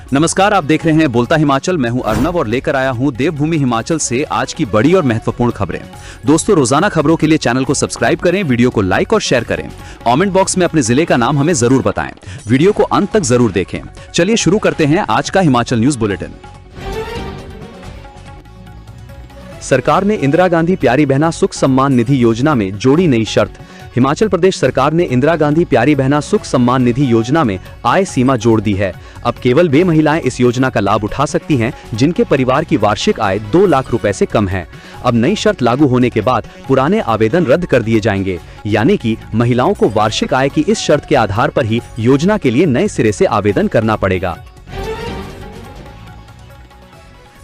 नमस्कार, आप देख रहे हैं बोलता हिमाचल। मैं हूं अर्नव और लेकर आया हूं देवभूमि हिमाचल से आज की बड़ी और महत्वपूर्ण खबरें। दोस्तों, रोजाना खबरों के लिए चैनल को सब्सक्राइब करें, वीडियो को लाइक और शेयर करें। कमेंट बॉक्स में अपने जिले का नाम हमें जरूर बताएं। वीडियो को अंत तक जरूर देखें। चलिए शुरू करते हैं आज का हिमाचल न्यूज बुलेटिन। सरकार ने इंदिरा गांधी प्यारी बहना सुख सम्मान निधि योजना में जोड़ी नई शर्त। हिमाचल प्रदेश सरकार ने इंदिरा गांधी प्यारी बहना सुख सम्मान निधि योजना में आय सीमा जोड़ दी है। अब केवल वे महिलाएं इस योजना का लाभ उठा सकती हैं जिनके परिवार की वार्षिक आय 2 लाख रुपए से कम है। अब नई शर्त लागू होने के बाद पुराने आवेदन रद्द कर दिए जाएंगे, यानी कि महिलाओं को वार्षिक आय की इस शर्त के आधार पर ही योजना के लिए नए सिरे से आवेदन करना पड़ेगा।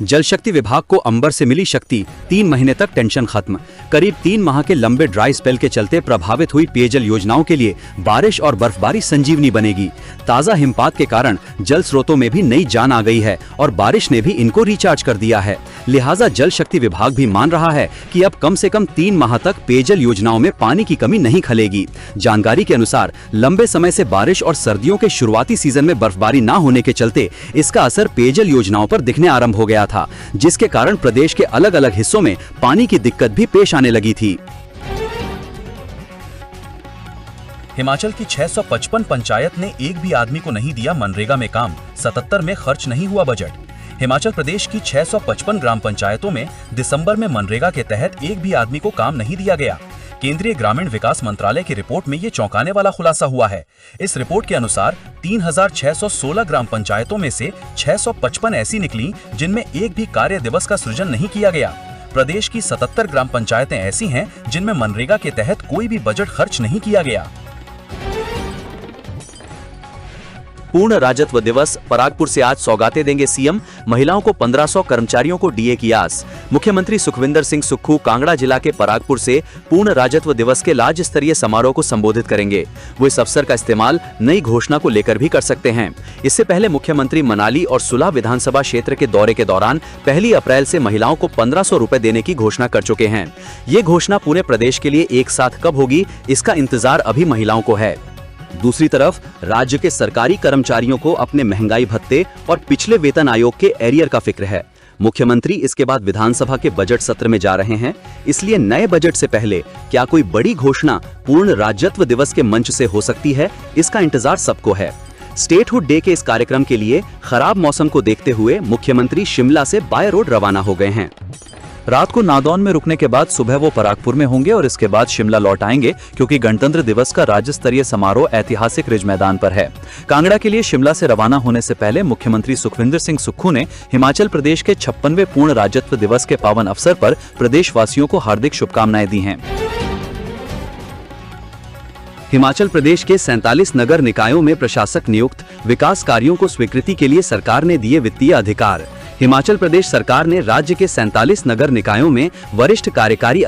जल शक्ति विभाग को अंबर से मिली शक्ति, 3 महीने तक टेंशन खत्म। करीब 3 माह के लंबे ड्राई स्पेल के चलते प्रभावित हुई पेयजल योजनाओं के लिए बारिश और बर्फबारी संजीवनी बनेगी। ताजा हिमपात के कारण जल स्रोतों में भी नई जान आ गई है और बारिश ने भी इनको रिचार्ज कर दिया है। लिहाजा जल शक्ति विभाग भी मान रहा है कि अब कम से कम 3 माह तक पेयजल योजनाओं में पानी की कमी नहीं खलेगी। जानकारी के अनुसार लंबे समय से बारिश और सर्दियों के शुरुआती सीजन में बर्फबारी न होने के चलते इसका असर पेयजल योजनाओं पर दिखने आरंभ हो गया था, जिसके कारण प्रदेश के अलग अलग हिस्सों में पानी की दिक्कत भी पेश आने लगी थी। हिमाचल की 655 पंचायत ने एक भी आदमी को नहीं दिया मनरेगा में काम। 77 में खर्च नहीं हुआ बजट। हिमाचल प्रदेश की 655 ग्राम पंचायतों में दिसंबर में मनरेगा के तहत एक भी आदमी को काम नहीं दिया गया। केंद्रीय ग्रामीण विकास मंत्रालय की रिपोर्ट में ये चौंकाने वाला खुलासा हुआ है। इस रिपोर्ट के अनुसार 3616 ग्राम पंचायतों में से 655 ऐसी निकली जिनमें एक भी कार्य दिवस का सृजन नहीं किया गया। प्रदेश की 77 ग्राम पंचायतें ऐसी हैं जिनमें मनरेगा के तहत कोई भी बजट खर्च नहीं किया गया। पूर्ण राज्यत्व दिवस, परागपुर से आज सौगातें देंगे सीएम। महिलाओं को 1500 कर्मचारियों को डीए की आस। मुख्यमंत्री सुखविंदर सिंह सुक्खू कांगड़ा जिला के परागपुर से पूर्ण राज्यत्व दिवस के राज्य स्तरीय समारोह को संबोधित करेंगे। वो इस अवसर का इस्तेमाल नई घोषणा को लेकर भी कर सकते हैं। इससे पहले मुख्यमंत्री मनाली और सुलह विधानसभा क्षेत्र के दौरे के दौरान 1 अप्रैल से महिलाओं को 1500 रुपए देने की घोषणा कर चुके हैं। ये घोषणा पूरे प्रदेश के लिए एक साथ कब होगी, इसका इंतजार अभी महिलाओं को है। दूसरी तरफ राज्य के सरकारी कर्मचारियों को अपने महंगाई भत्ते और पिछले वेतन आयोग के एरियर का फिक्र है। मुख्यमंत्री इसके बाद विधानसभा के बजट सत्र में जा रहे हैं, इसलिए नए बजट से पहले क्या कोई बड़ी घोषणा पूर्ण राज्यत्व दिवस के मंच से हो सकती है, इसका इंतजार सबको है। स्टेटहुड डे के इस कार्यक्रम के लिए खराब मौसम को देखते हुए मुख्यमंत्री शिमला से बाय रोड रवाना हो गए हैं। रात को नादौन में रुकने के बाद सुबह वो परागपुर में होंगे और इसके बाद शिमला लौट आएंगे, क्योंकि गणतंत्र दिवस का राज्य स्तरीय समारोह ऐतिहासिक रिज मैदान पर है। कांगड़ा के लिए शिमला से रवाना होने से पहले मुख्यमंत्री सुखविंदर सिंह सुक्खू ने हिमाचल प्रदेश के 56वें पूर्ण राज्यत्व दिवस के पावन अवसर पर प्रदेशवासियों को हार्दिक शुभकामनाएं दी हैं। हिमाचल प्रदेश के 47 नगर निकायों में प्रशासक नियुक्त। विकास कार्यों को स्वीकृति के लिए सरकार ने दिए वित्तीय अधिकार। हिमाचल प्रदेश सरकार ने राज्य के 47 नगर निकायों में वरिष्ठ कार्यकारी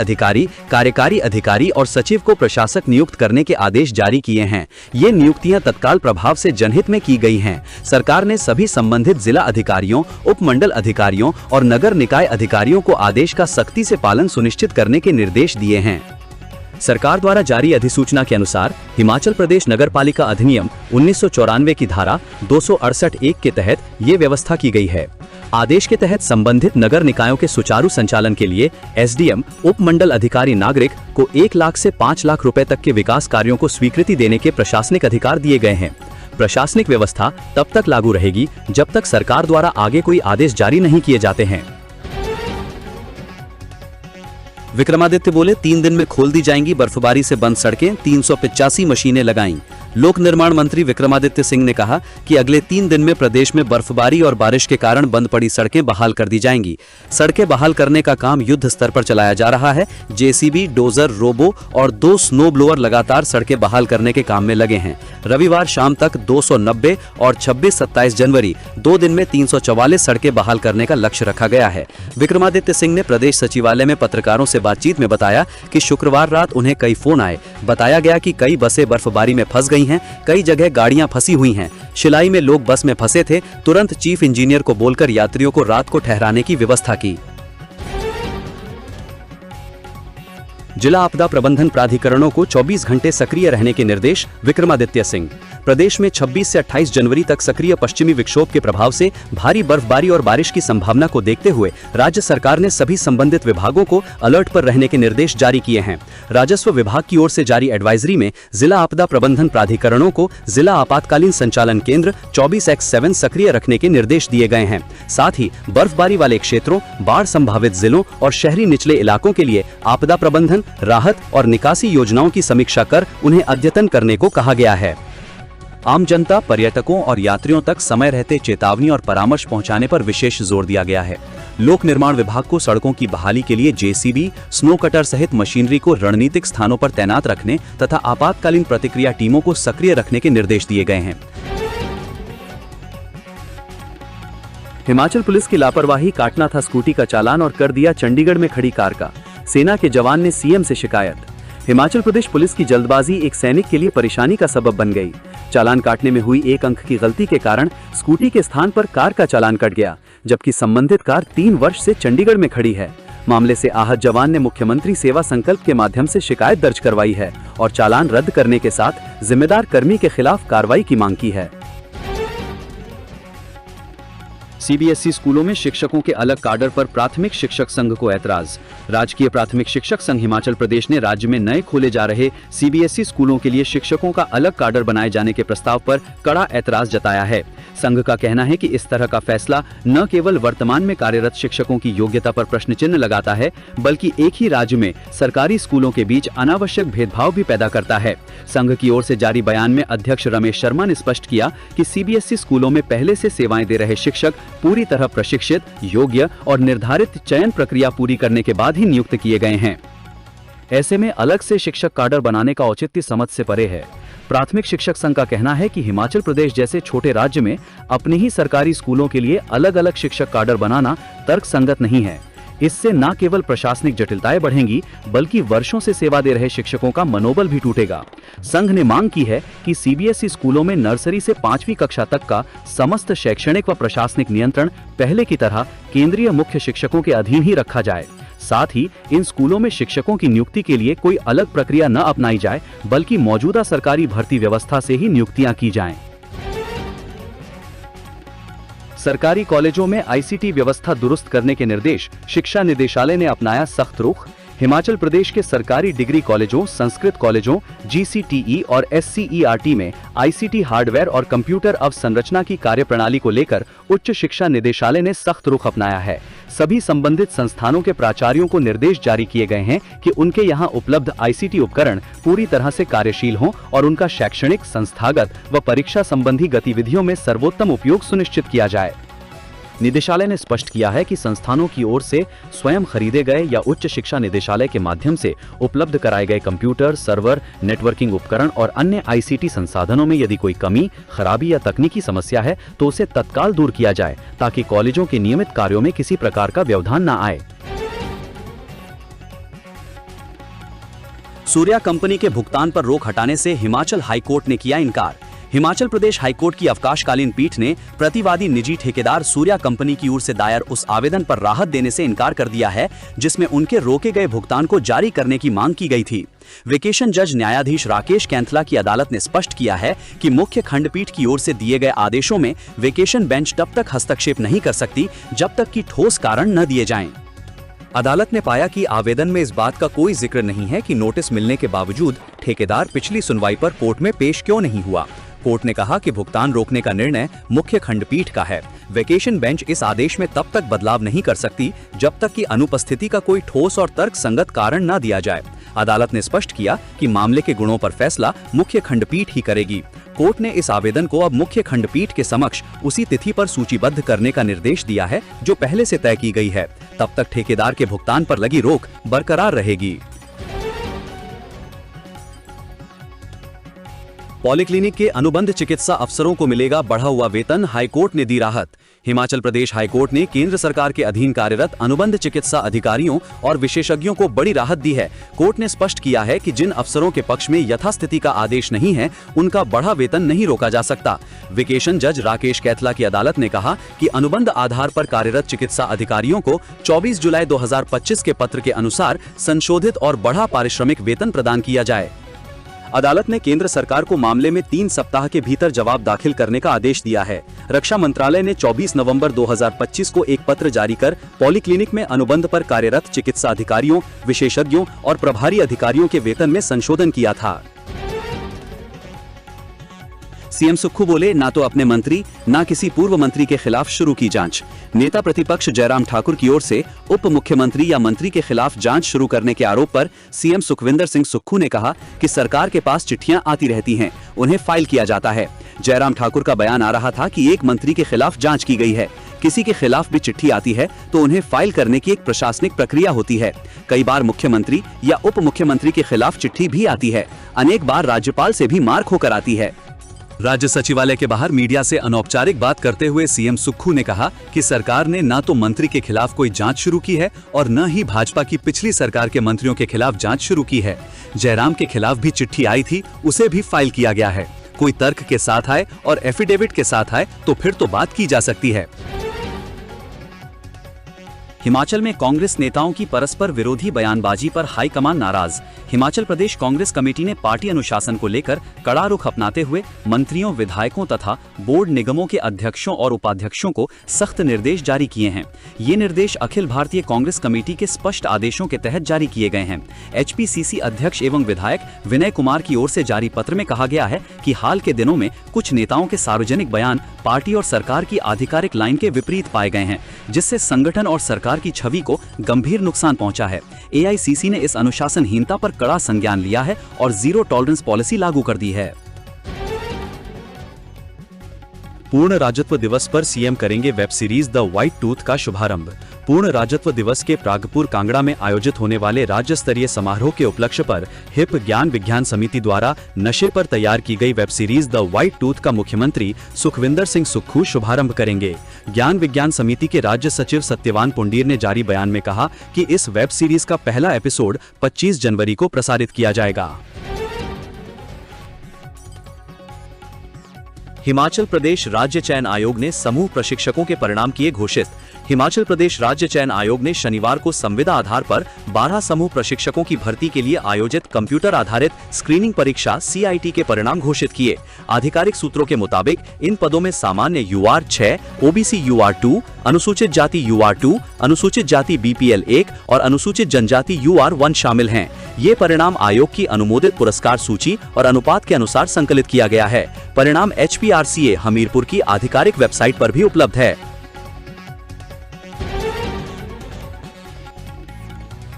अधिकारी और सचिव को प्रशासक नियुक्त करने के आदेश जारी किए हैं। ये नियुक्तियां तत्काल प्रभाव से जनहित में की गई हैं। सरकार ने सभी संबंधित जिला अधिकारियों, उपमंडल अधिकारियों और नगर निकाय अधिकारियों को आदेश का सख्ती से पालन सुनिश्चित करने के निर्देश दिए हैं। सरकार द्वारा जारी अधिसूचना के अनुसार हिमाचल प्रदेश नगरपालिका अधिनियम 1994 की धारा 268(1) के तहत ये व्यवस्था की गई है। आदेश के तहत संबंधित नगर निकायों के सुचारू संचालन के लिए एसडीएम, उपमंडल अधिकारी नागरिक को 1 लाख से 5 लाख रुपए तक के विकास कार्यों को स्वीकृति देने के प्रशासनिक अधिकार दिए गए हैं। प्रशासनिक व्यवस्था तब तक लागू रहेगी जब तक सरकार द्वारा आगे कोई आदेश जारी नहीं किए जाते हैं। विक्रमादित्य बोले, 3 दिन में खोल दी जाएंगी बर्फबारी से बंद सड़कें, 385 मशीनें लगाईं। लोक निर्माण मंत्री विक्रमादित्य सिंह ने कहा कि अगले 3 दिन में प्रदेश में बर्फबारी और बारिश के कारण बंद पड़ी सड़कें बहाल कर दी जाएंगी। सड़कें बहाल करने का काम युद्ध स्तर पर चलाया जा रहा है। जेसीबी, डोजर, रोबो और 2 स्नो ब्लोअर लगातार सड़कें बहाल करने के काम में लगे हैं। रविवार शाम तक 290 और 26-27 जनवरी 2 दिन में 344 सड़कें बहाल करने का लक्ष्य रखा गया है। विक्रमादित्य सिंह ने प्रदेश सचिवालय में पत्रकारों से बातचीत में बताया कि शुक्रवार रात उन्हें कई फोन आए। बताया गया कि कई बसें बर्फबारी में फंस गई हैं, कई जगह गाड़ियां फंसी हुई हैं। शिलाई में लोग बस में फंसे थे। तुरंत चीफ इंजीनियर को बोलकर यात्रियों को रात को ठहराने की व्यवस्था की। जिला आपदा प्रबंधन प्राधिकरणों को 24 घंटे सक्रिय रहने के निर्देश। विक्रमादित्य सिंह, प्रदेश में 26 से 28 जनवरी तक सक्रिय पश्चिमी विक्षोभ के प्रभाव से भारी बर्फबारी और बारिश की संभावना को देखते हुए राज्य सरकार ने सभी संबंधित विभागों को अलर्ट पर रहने के निर्देश जारी किए हैं। राजस्व विभाग की ओर से जारी एडवाइजरी में जिला आपदा प्रबंधन प्राधिकरणों को जिला आपातकालीन संचालन केंद्र 24x7 सक्रिय रखने के निर्देश दिए गए हैं। साथ ही बर्फबारी वाले क्षेत्रों, बाढ़ संभावित जिलों और शहरी निचले इलाकों के लिए आपदा प्रबंधन, राहत और निकासी योजनाओं की समीक्षा कर उन्हें अद्यतन करने को कहा गया है। आम जनता, पर्यटकों और यात्रियों तक समय रहते चेतावनी और परामर्श पहुंचाने पर विशेष जोर दिया गया है। लोक निर्माण विभाग को सड़कों की बहाली के लिए जेसीबी, स्नो कटर सहित मशीनरी को रणनीतिक स्थानों पर तैनात रखने तथा आपातकालीन प्रतिक्रिया टीमों को सक्रिय रखने के निर्देश दिए गए हैं। हिमाचल पुलिस की लापरवाही, काटना था स्कूटी का चालान और कर दिया चंडीगढ़ में खड़ी कार का। सेना के जवान ने सीएम से शिकायत। हिमाचल प्रदेश पुलिस की जल्दबाजी एक सैनिक के लिए परेशानी का सबब बन गई। चालान काटने में हुई 1 अंक की गलती के कारण स्कूटी के स्थान पर कार का चालान कट गया, जबकि संबंधित कार 3 वर्ष से चंडीगढ़ में खड़ी है। मामले से आहत जवान ने मुख्यमंत्री सेवा संकल्प के माध्यम से शिकायत दर्ज करवाई है और चालान रद्द करने के साथ जिम्मेदार कर्मी के खिलाफ कार्रवाई की मांग की है। सीबीएसई स्कूलों में शिक्षकों के अलग काडर पर प्राथमिक शिक्षक संघ को ऐतराज। राजकीय प्राथमिक शिक्षक संघ हिमाचल प्रदेश ने राज्य में नए खोले जा रहे सीबीएसई स्कूलों के लिए शिक्षकों का अलग काडर बनाए जाने के प्रस्ताव पर कड़ा ऐतराज जताया है। संघ का कहना है कि इस तरह का फैसला न केवल वर्तमान में कार्यरत शिक्षकों की योग्यता पर प्रश्न चिन्ह लगाता है, बल्कि एक ही राज्य में सरकारी स्कूलों के बीच अनावश्यक भेदभाव भी पैदा करता है। संघ की ओर से जारी बयान में अध्यक्ष रमेश शर्मा ने स्पष्ट किया कि सीबीएसई स्कूलों में पहले से सेवाएं दे रहे शिक्षक पूरी तरह प्रशिक्षित, योग्य और निर्धारित चयन प्रक्रिया पूरी करने के बाद ही नियुक्त किए गए हैं। ऐसे में अलग से शिक्षक काडर बनाने का औचित्य समझ से परे है। प्राथमिक शिक्षक संघ का कहना है कि हिमाचल प्रदेश जैसे छोटे राज्य में अपने ही सरकारी स्कूलों के लिए अलग अलग शिक्षक काडर बनाना तर्कसंगत नहीं है। इससे न केवल प्रशासनिक जटिलताएं बढ़ेंगी, बल्कि वर्षों से सेवा दे रहे शिक्षकों का मनोबल भी टूटेगा। संघ ने मांग की है कि सीबीएसई स्कूलों में नर्सरी से 5वीं कक्षा तक का समस्त शैक्षणिक व प्रशासनिक नियंत्रण पहले की तरह केंद्रीय मुख्य शिक्षकों के अधीन ही रखा जाए। साथ ही इन स्कूलों में शिक्षकों की नियुक्ति के लिए कोई अलग प्रक्रिया न अपनाई जाए, बल्कि मौजूदा सरकारी भर्ती व्यवस्था से ही नियुक्तियां की जाएं। सरकारी कॉलेजों में आईसीटी व्यवस्था दुरुस्त करने के निर्देश, शिक्षा निदेशालय ने अपनाया सख्त रुख। हिमाचल प्रदेश के सरकारी डिग्री कॉलेजों, संस्कृत कॉलेजों, जीसीटीई और एससीईआरटी में आईसीटी हार्डवेयर और कंप्यूटर अवसंरचना की कार्यप्रणाली को लेकर उच्च शिक्षा निदेशालय ने सख्त रुख अपनाया है। सभी संबंधित संस्थानों के प्राचार्यों को निर्देश जारी किए गए हैं कि उनके यहां उपलब्ध आईसीटी उपकरण पूरी तरह से कार्यशील हों और उनका शैक्षणिक, संस्थागत व परीक्षा संबंधी गतिविधियों में सर्वोत्तम उपयोग सुनिश्चित किया जाए। निदेशालय ने स्पष्ट किया है कि संस्थानों की ओर से स्वयं खरीदे गए या उच्च शिक्षा निदेशालय के माध्यम से उपलब्ध कराए गए कंप्यूटर, सर्वर, नेटवर्किंग उपकरण और अन्य आईसीटी संसाधनों में यदि कोई कमी, खराबी या तकनीकी समस्या है तो उसे तत्काल दूर किया जाए, ताकि कॉलेजों के नियमित कार्यों में किसी प्रकार का व्यवधान न आए। सूर्या कंपनी के भुगतान पर रोक हटाने से हिमाचल हाईकोर्ट ने किया इनकार। हिमाचल प्रदेश हाईकोर्ट की अवकाशकालीन पीठ ने प्रतिवादी निजी ठेकेदार सूर्या कंपनी की ओर से दायर उस आवेदन पर राहत देने से इनकार कर दिया है, जिसमें उनके रोके गए भुगतान को जारी करने की मांग की गई थी। वेकेशन जज न्यायाधीश राकेश कैंथला की अदालत ने स्पष्ट किया है कि मुख्य खंडपीठ की ओर से दिए गए आदेशों में वेकेशन बेंच तब तक हस्तक्षेप नहीं कर सकती जब तक कि ठोस कारण न दिए जाएं। अदालत ने पाया कि आवेदन में इस बात का कोई जिक्र नहीं है कि नोटिस मिलने के बावजूद ठेकेदार पिछली सुनवाई पर कोर्ट में पेश क्यों नहीं हुआ। कोर्ट ने कहा कि भुगतान रोकने का निर्णय मुख्य खंडपीठ का है। वेकेशन बेंच इस आदेश में तब तक बदलाव नहीं कर सकती जब तक कि अनुपस्थिति का कोई ठोस और तर्कसंगत कारण न दिया जाए। अदालत ने स्पष्ट किया कि मामले के गुणों पर फैसला मुख्य खंडपीठ ही करेगी। कोर्ट ने इस आवेदन को अब मुख्य खंडपीठ के समक्ष उसी तिथि पर सूचीबद्ध करने का निर्देश दिया है जो पहले से तय की गई है। तब तक ठेकेदार के भुगतान पर लगी रोक बरकरार रहेगी। पॉलीक्लिनिक के अनुबंध चिकित्सा अफसरों को मिलेगा बढ़ा हुआ वेतन, हाईकोर्ट ने दी राहत। हिमाचल प्रदेश हाईकोर्ट ने केंद्र सरकार के अधीन कार्यरत अनुबंध चिकित्सा अधिकारियों और विशेषज्ञों को बड़ी राहत दी है। कोर्ट ने स्पष्ट किया है कि जिन अफसरों के पक्ष में यथास्थिति का आदेश नहीं है, उनका बढ़ा वेतन नहीं रोका जा सकता। वेकेशन जज राकेश कैथला की अदालत ने कहा कि अनुबंध आधार पर कार्यरत चिकित्सा अधिकारियों को 24 जुलाई 2025 के पत्र के अनुसार संशोधित और बढ़ा पारिश्रमिक वेतन प्रदान किया जाए। अदालत ने केंद्र सरकार को मामले में 3 सप्ताह के भीतर जवाब दाखिल करने का आदेश दिया है। रक्षा मंत्रालय ने 24 नवंबर 2025 को एक पत्र जारी कर पॉलीक्लिनिक में अनुबंध पर कार्यरत चिकित्सा अधिकारियों, विशेषज्ञों और प्रभारी अधिकारियों के वेतन में संशोधन किया था। सीएम सुक्खू बोले, ना तो अपने मंत्री ना किसी पूर्व मंत्री के खिलाफ शुरू की जांच। नेता प्रतिपक्ष जयराम ठाकुर की ओर से उप मुख्यमंत्री या मंत्री के खिलाफ जांच शुरू करने के आरोप पर सीएम सुखविंदर सिंह सुक्खू ने कहा कि सरकार के पास चिट्ठियां आती रहती हैं, उन्हें फाइल किया जाता है। जयराम ठाकुर का बयान आ रहा था कि एक मंत्री के खिलाफ जांच की गई है। किसी के खिलाफ भी चिट्ठी आती है तो उन्हें फाइल करने की एक प्रशासनिक प्रक्रिया होती है। कई बार मुख्यमंत्री या उप मुख्यमंत्री के खिलाफ चिट्ठी भी आती है, अनेक बार राज्यपाल से भी मार खोकर आती है। राज्य सचिवालय के बाहर मीडिया से अनौपचारिक बात करते हुए सीएम सुक्खू ने कहा कि सरकार ने न तो मंत्री के खिलाफ कोई जांच शुरू की है और न ही भाजपा की पिछली सरकार के मंत्रियों के खिलाफ जांच शुरू की है। जयराम के खिलाफ भी चिट्ठी आई थी, उसे भी फाइल किया गया है। कोई तर्क के साथ आए और एफिडेविट के साथ आए तो फिर तो बात की जा सकती है। हिमाचल में कांग्रेस नेताओं की परस्पर विरोधी बयानबाजी पर हाईकमान नाराज। हिमाचल प्रदेश कांग्रेस कमेटी ने पार्टी अनुशासन को लेकर कड़ा रुख अपनाते हुए मंत्रियों, विधायकों तथा बोर्ड निगमों के अध्यक्षों और उपाध्यक्षों को सख्त निर्देश जारी किए हैं। ये निर्देश अखिल भारतीय कांग्रेस कमेटी के स्पष्ट आदेशों के तहत जारी किए गए हैं। एचपीसीसी अध्यक्ष एवं विधायक विनय कुमार की ओर से जारी पत्र में कहा गया है कि हाल के दिनों में कुछ नेताओं के सार्वजनिक बयान पार्टी और सरकार की आधिकारिक लाइन के विपरीत पाए गए हैं, जिससे संगठन और सरकार की छवि को गंभीर नुकसान पहुंचा है। एआईसीसी ने इस अनुशासनहीनता पर कड़ा संज्ञान लिया है और जीरो टॉलरेंस पॉलिसी लागू कर दी है। पूर्ण राज्यत्व दिवस पर सीएम करेंगे web series the white tooth का शुभारंभ। पूर्ण राज्यत्व दिवस के प्रागपुर कांगड़ा में आयोजित होने वाले राज्य स्तरीय समारोह के उपलक्ष्य पर हिप ज्ञान विज्ञान समिति द्वारा नशे पर तैयार की गई web series the white tooth का मुख्यमंत्री सुखविंदर सिंह सुक्खू शुभारंभ करेंगे। ज्ञान विज्ञान समिति के राज्य सचिव सत्यवान पुंडीर ने जारी बयान में कहा कि इस वेब सीरीज का पहला एपिसोड 25 जनवरी को प्रसारित किया जाएगा। हिमाचल प्रदेश राज्य चयन आयोग ने समूह प्रशिक्षकों के परिणाम किए घोषित। हिमाचल प्रदेश राज्य चयन आयोग ने शनिवार को संविदा आधार पर 12 समूह प्रशिक्षकों की भर्ती के लिए आयोजित कंप्यूटर आधारित स्क्रीनिंग परीक्षा CIT के परिणाम घोषित किए। आधिकारिक सूत्रों के मुताबिक इन पदों में सामान्य UR 6, OBC UR 2, अनुसूचित जाति UR 2, अनुसूचित जाति BPL 1 और अनुसूचित जनजाति UR 1 शामिल हैं। ये परिणाम आयोग की अनुमोदित पुरस्कार सूची और अनुपात के अनुसार संकलित किया गया है। परिणाम HPRCA हमीरपुर की आधिकारिक वेबसाइट पर भी उपलब्ध है।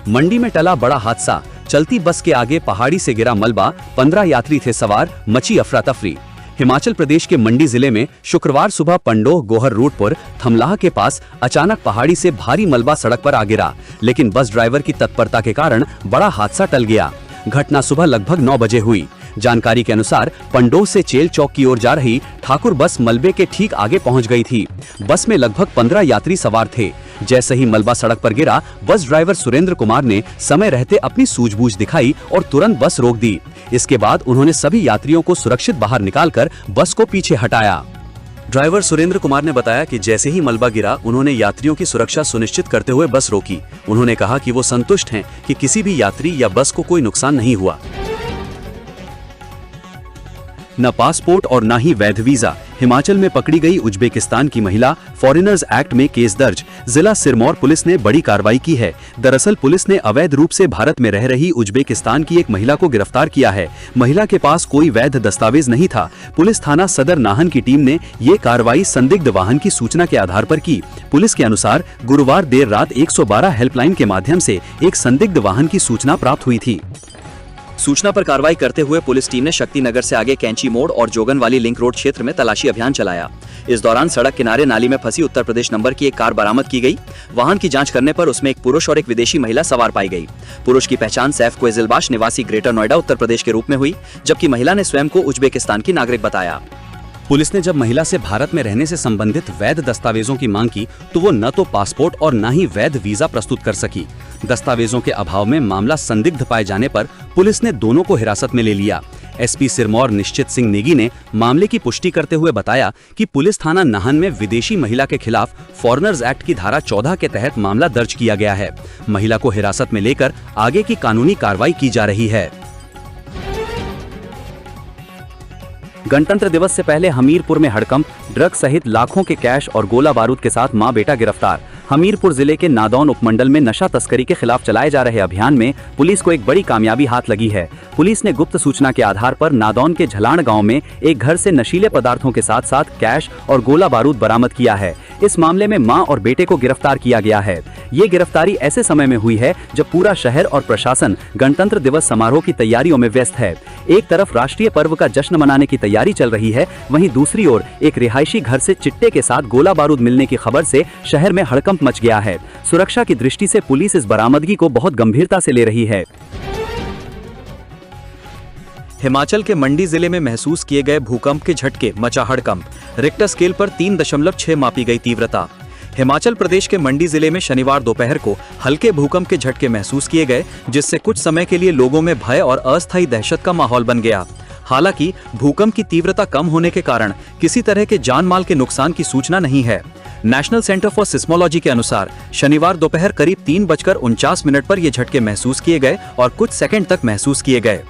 मंडी में टला बड़ा हादसा, चलती बस के आगे पहाड़ी से गिरा मलबा, 15 यात्री थे सवार, मची अफरा तफरी। हिमाचल प्रदेश के मंडी जिले में शुक्रवार सुबह पंडोह गोहर रोड पर थमलाह के पास अचानक पहाड़ी से भारी मलबा सड़क पर आ गिरा, लेकिन बस ड्राइवर की तत्परता के कारण बड़ा हादसा टल गया। घटना सुबह लगभग 9 बजे हुई। जानकारी के अनुसार पंडोह से चेल चौक की ओर जा रही ठाकुर बस मलबे के ठीक आगे पहुंच गई थी। बस में लगभग 15 यात्री सवार थे। जैसे ही मलबा सड़क पर गिरा, बस ड्राइवर सुरेंद्र कुमार ने समय रहते अपनी सूझबूझ दिखाई और तुरंत बस रोक दी। इसके बाद उन्होंने सभी यात्रियों को सुरक्षित बाहर निकालकर बस को पीछे हटाया। ड्राइवर सुरेंद्र कुमार ने बताया कि जैसे ही मलबा गिरा, उन्होंने यात्रियों की सुरक्षा सुनिश्चित करते हुए बस रोकी। उन्होंने कहा कि वो संतुष्ट हैं कि किसी भी यात्री या बस को कोई नुकसान नहीं हुआ। न पासपोर्ट और न ही वैध वीजा, हिमाचल में पकड़ी गई उज्बेकिस्तान की महिला, फॉरेनर्स एक्ट में केस दर्ज। जिला सिरमौर पुलिस ने बड़ी कार्रवाई की है। दरअसल पुलिस ने अवैध रूप से भारत में रह रही उज्बेकिस्तान की एक महिला को गिरफ्तार किया है। महिला के पास कोई वैध दस्तावेज नहीं था। पुलिस थाना सदर नाहन की टीम ने ये कार्रवाई संदिग्ध वाहन की सूचना के आधार पर की। पुलिस के अनुसार गुरुवार देर रात 112 हेल्पलाइन के माध्यम से एक संदिग्ध वाहन की सूचना प्राप्त हुई थी। सूचना पर कार्रवाई करते हुए पुलिस टीम ने शक्ति नगर से आगे कैंची मोड़ और जोगन वाली लिंक रोड क्षेत्र में तलाशी अभियान चलाया। इस दौरान सड़क किनारे नाली में फंसी उत्तर प्रदेश नंबर की एक कार बरामद की गई। वाहन की जांच करने पर उसमें एक पुरुष और एक विदेशी महिला सवार पाई गई। पुरुष की पहचान सैफ क्वेजिलबाश निवासी ग्रेटर नोएडा उत्तर प्रदेश के रूप में हुई, जबकि महिला ने स्वयं को उज्बेकिस्तान की नागरिक बताया। पुलिस ने जब महिला से भारत में रहने से संबंधित वैध दस्तावेजों की मांग की तो वो न तो पासपोर्ट और न ही वैध वीजा प्रस्तुत कर सकी। दस्तावेजों के अभाव में मामला संदिग्ध पाए जाने पर पुलिस ने दोनों को हिरासत में ले लिया। एसपी सिरमौर निश्चित सिंह नेगी ने मामले की पुष्टि करते हुए बताया कि पुलिस थाना नाहन में विदेशी महिला के खिलाफ फॉरेनर्स एक्ट की धारा 14 के तहत मामला दर्ज किया गया है। महिला को हिरासत में लेकर आगे की कानूनी कार्रवाई की जा रही है। गणतंत्र दिवस से पहले हमीरपुर में हड़कंप, ड्रग सहित लाखों के कैश और गोला बारूद के साथ मां बेटा गिरफ्तार। हमीरपुर जिले के नादौन उपमंडल में नशा तस्करी के खिलाफ चलाए जा रहे अभियान में पुलिस को एक बड़ी कामयाबी हाथ लगी है। पुलिस ने गुप्त सूचना के आधार पर नादौन के झलाण गांव में एक घर से नशीले पदार्थों के साथ साथ कैश और गोला बारूद बरामद किया है। इस मामले में मां और बेटे को गिरफ्तार किया गया है। ये गिरफ्तारी ऐसे समय में हुई है जब पूरा शहर और प्रशासन गणतंत्र दिवस समारोह की तैयारियों में व्यस्त है। एक तरफ राष्ट्रीय पर्व का जश्न मनाने की तैयारी चल रही है, वहीं दूसरी ओर एक रिहायशी घर से चिट्टे के साथ गोला बारूद मिलने की खबर से शहर में हड़कंप मच गया है। सुरक्षा की दृष्टि से पुलिस इस बरामदगी को बहुत गंभीरता से ले रही है। हिमाचल के मंडी जिले में महसूस किए गए भूकंप के झटके मचा हड़कंप। रिक्टर स्केल पर 3.6 मापी गई तीव्रता। हिमाचल प्रदेश के मंडी जिले में शनिवार दोपहर को हल्के भूकंप के झटके महसूस किए गए, जिससे कुछ समय के लिए लोगों में भय और अस्थायी दहशत का माहौल बन गया। हालांकि भूकंप की तीव्रता कम होने के कारण किसी तरह के जान माल के नुकसान की सूचना नहीं है। नेशनल सेंटर फॉर सिस्मोलॉजी के अनुसार शनिवार दोपहर करीब 3:49 पर ये झटके महसूस किए गए और कुछ सेकंड तक महसूस किए गए।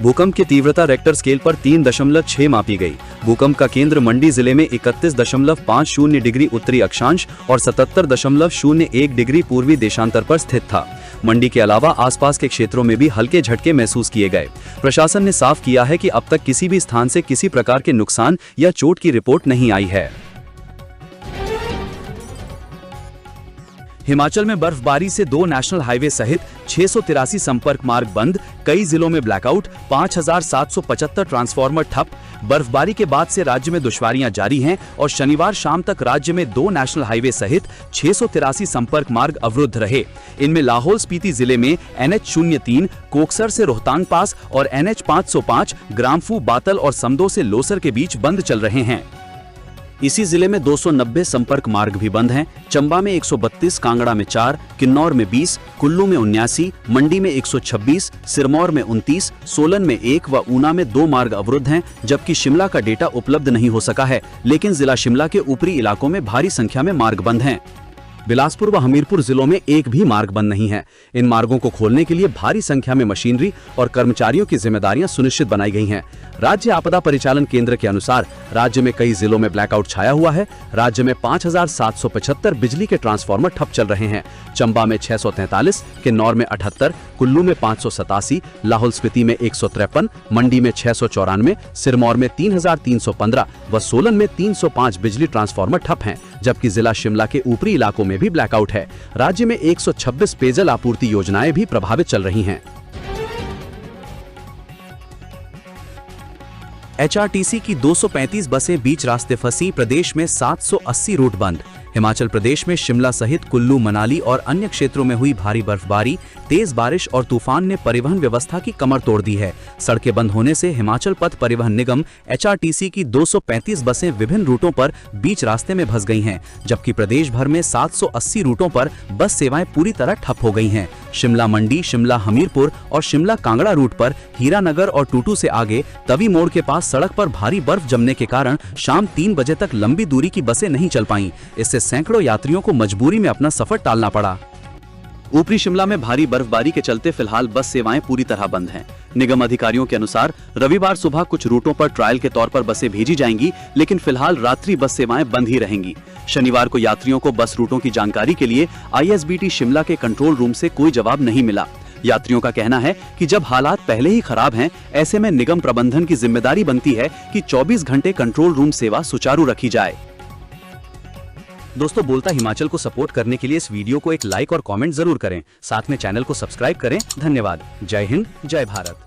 भूकंप की तीव्रता रेक्टर स्केल पर 3.6 मापी गई। भूकंप का केंद्र मंडी जिले में 31.50 डिग्री उत्तरी अक्षांश और 77.01 डिग्री पूर्वी देशांतर पर स्थित था। मंडी के अलावा आसपास के क्षेत्रों में भी हल्के झटके महसूस किए गए। प्रशासन ने साफ किया है कि अब तक किसी भी स्थान से किसी प्रकार के नुकसान या चोट की रिपोर्ट नहीं आई है। हिमाचल में बर्फबारी से 2 नेशनल हाईवे सहित 683 संपर्क मार्ग बंद, कई जिलों में ब्लैकआउट, 5775 ट्रांसफार्मर ठप। बर्फबारी के बाद से राज्य में दुश्वारियां जारी हैं और शनिवार शाम तक राज्य में 2 नेशनल हाईवे सहित 683 संपर्क मार्ग अवरुद्ध रहे। इनमें लाहौल स्पीति जिले में NH03 कोकसर से रोहतांग पास और NH 505 ग्राम्फू, बातल और समदो से लोसर के बीच बंद चल रहे हैं। इसी जिले में 290 संपर्क मार्ग भी बंद हैं। चंबा में 132, कांगड़ा में 4, किन्नौर में 20, कुल्लू में 79, मंडी में 126, सिरमौर में 29, सोलन में 1 व ऊना में 2 मार्ग अवरुद्ध हैं, जबकि शिमला का डेटा उपलब्ध नहीं हो सका है, लेकिन जिला शिमला के ऊपरी इलाकों में भारी संख्या में मार्ग बंद हैं। बिलासपुर व हमीरपुर जिलों में एक भी मार्ग बंद नहीं है। इन मार्गों को खोलने के लिए भारी संख्या में मशीनरी और कर्मचारियों की जिम्मेदारियां सुनिश्चित बनाई गई हैं। राज्य आपदा परिचालन केंद्र के अनुसार राज्य में कई जिलों में ब्लैकआउट छाया हुआ है। राज्य में 5775 बिजली के ट्रांसफार्मर ठप चल रहे हैं। चंबा में 643, किन्नौर में 78, कुल्लू में 587, लाहौल स्पीति में 153, मंडी में 694, सिरमौर में 3315 व सोलन में 305 बिजली ट्रांसफार्मर ठप हैं, जबकि जिला शिमला के ऊपरी इलाकों में भी ब्लैकआउट है। राज्य में 126 पेयजल आपूर्ति योजनाएं भी प्रभावित चल रही हैं। HRTC की 235 बसें बीच रास्ते फंसी, प्रदेश में 780 रूट बंद। हिमाचल प्रदेश में शिमला सहित कुल्लू, मनाली और अन्य क्षेत्रों में हुई भारी बर्फबारी, तेज बारिश और तूफान ने परिवहन व्यवस्था की कमर तोड़ दी है। सड़कें बंद होने से हिमाचल पथ परिवहन निगम HRTC की 235 बसें विभिन्न रूटों पर बीच रास्ते में फंस गई हैं, जबकि प्रदेश भर में 780 रूटों पर बस सेवाएं पूरी तरह ठप हो गई हैं। शिमला मंडी, शिमला हमीरपुर और शिमला कांगड़ा रूट पर हीरानगर और टूटू से आगे तवी मोड़ के पास सड़क पर भारी बर्फ जमने के कारण शाम 3 बजे तक लंबी दूरी की बसें नहीं चल पाईं। इससे सैकड़ों यात्रियों को मजबूरी में अपना सफर टालना पड़ा। ऊपरी शिमला में भारी बर्फबारी के चलते फिलहाल बस सेवाएं पूरी तरह बंद हैं। निगम अधिकारियों के अनुसार रविवार सुबह कुछ रूटों पर ट्रायल के तौर पर बसें भेजी जाएंगी, लेकिन फिलहाल रात्रि बस सेवाएं बंद ही रहेंगी। शनिवार को यात्रियों को बस रूटों की जानकारी के लिए ISBT शिमला के कंट्रोल रूम से कोई जवाब नहीं मिला। यात्रियों का कहना है कि जब हालात पहले ही खराब हैं, ऐसे में निगम प्रबंधन की जिम्मेदारी बनती है कि 24 घंटे कंट्रोल रूम सेवा सुचारू रखी जाए। दोस्तों, बोलता हिमाचल को सपोर्ट करने के लिए इस वीडियो को एक लाइक और कमेंट जरूर करें। साथ में चैनल को सब्सक्राइब करें। धन्यवाद। जय हिंद, जय भारत।